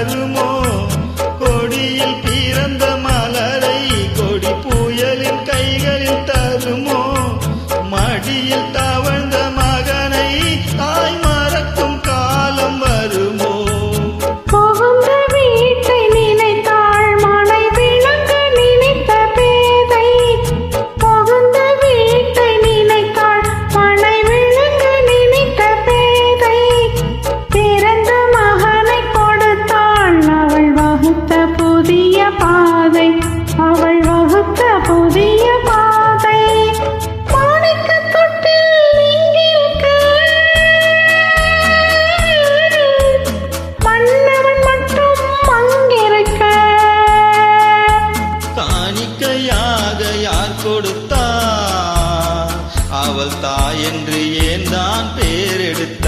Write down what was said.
தருமோ? கொடியில் பிறந்த மலரை கொடி புயலின் கைகளில் தருமோ? மடியில் தவழ்ந்த மகனை தாய் மறக்கும் காலம் வருமோ? புகுந்த வீட்டை நினைத்தாள் மனை விளங்க நினைத்த பேதை. புகுந்த வீட்டை நினைத்தாள் மனை விளங்க நினைத்த பேதை. பிறந்த மகனை கொடுத்தாள் அவள் வகுத்த புதிய பாதை. அவள் வகுத்த புதிய பாதை. மாணிக்கத் தொட்டில் நீங்கியிருக்க மன்னவன் மட்டும் அங்கிருக்க. காணிக்கையாக யார் கொடுத்தார்? அவள் தாய் என்று ஏன் தான் பேரெடுத்தார்?